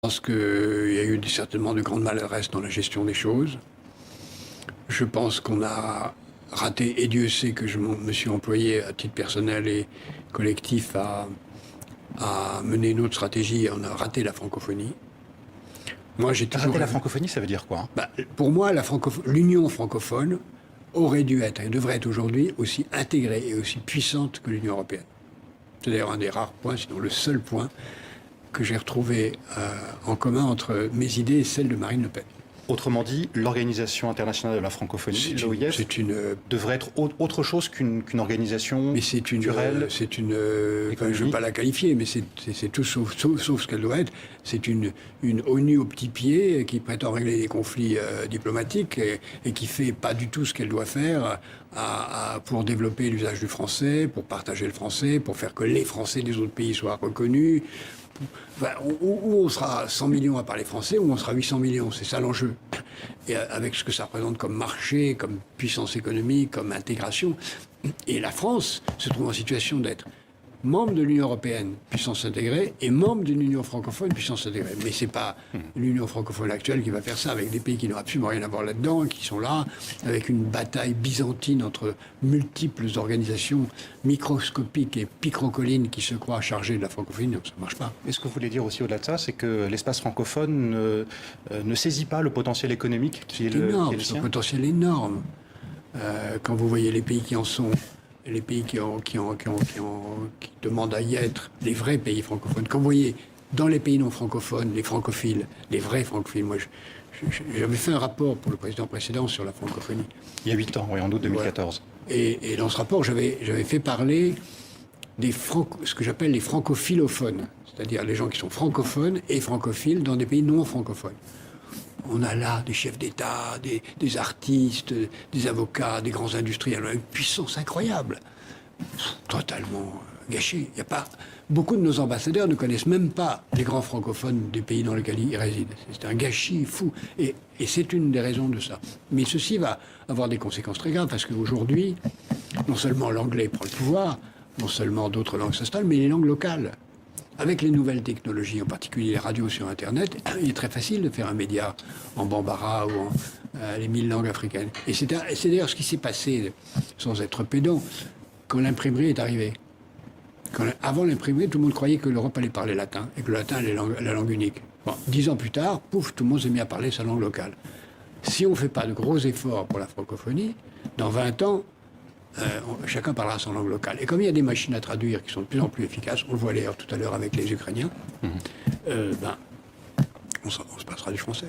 pense qu'il y a eu certainement de grandes maladresses dans la gestion des choses. Je pense qu'on a raté, et Dieu sait que je me suis employé à titre personnel et collectif à mener une autre stratégie. On a raté la francophonie. Moi, j'ai toujours Rater la francophonie, ça veut dire quoi? Pour moi, l'Union francophone aurait dû être et devrait être aujourd'hui aussi intégrée et aussi puissante que l'Union européenne. C'est d'ailleurs un des rares points, sinon le seul point, que j'ai retrouvé en commun entre mes idées et celles de Marine Le Pen. Autrement dit, l'Organisation internationale de la francophonie, l'OIF, devrait être autre chose qu'une organisation culturelle. Je ne veux pas la qualifier, mais c'est tout sauf ce qu'elle doit être. C'est une ONU au petit pied qui prétend régler des conflits diplomatiques et qui fait pas du tout ce qu'elle doit faire pour développer l'usage du français, pour partager le français, pour faire que les Français des autres pays soient reconnus. Où on sera 100 millions à parler français, ou on sera 800 millions, c'est ça l'enjeu. Et avec ce que ça représente comme marché, comme puissance économique, comme intégration. Et la France se trouve en situation d'être membre de l'Union européenne, puissance intégrée, et membre d'une Union francophone, puissance intégrée. Mais c'est pas l'Union francophone actuelle qui va faire ça, avec des pays qui n'ont absolument rien à voir là-dedans, qui sont là, avec une bataille byzantine entre multiples organisations microscopiques et picrocolines qui se croient chargées de la francophonie, donc ça ne marche pas. Et ce que vous voulez dire aussi au-delà de ça, c'est que l'espace francophone ne saisit pas le potentiel économique qui est le sien. C'est un potentiel énorme. Quand vous voyez les pays qui en sont, les pays qui demandent à y être, les vrais pays francophones. Quand vous voyez dans les pays non francophones, les francophiles, les vrais francophiles, moi j'avais fait un rapport pour le président précédent sur la francophonie. Il y a 8 ans, oui, en août 2014. Voilà. Et dans ce rapport, j'avais fait parler ce que j'appelle les francophilophones, c'est-à-dire les gens qui sont francophones et francophiles dans des pays non francophones. On a là des chefs d'État, des artistes, des avocats, des grands industriels, une puissance incroyable, totalement gâchée. Il y a pas beaucoup de nos ambassadeurs ne connaissent même pas les grands francophones des pays dans lesquels ils résident. C'est un gâchis fou, et c'est une des raisons de ça. Mais ceci va avoir des conséquences très graves parce qu'aujourd'hui, non seulement l'anglais prend le pouvoir, non seulement d'autres langues s'installent, mais les langues locales. Avec les nouvelles technologies, en particulier les radios sur Internet, il est très facile de faire un média en bambara ou les 1000 langues africaines. Et c'est d'ailleurs ce qui s'est passé, sans être pédant, quand l'imprimerie est arrivée. Avant l'imprimerie, tout le monde croyait que l'Europe allait parler latin, et que le latin est la langue unique. Bon, 10 ans plus tard, pouf, tout le monde s'est mis à parler sa langue locale. Si on ne fait pas de gros efforts pour la francophonie, dans 20 ans, chacun parlera son langue locale. Et comme il y a des machines à traduire qui sont de plus en plus efficaces, on le voit d'ailleurs tout à l'heure avec les Ukrainiens, on se passera du français.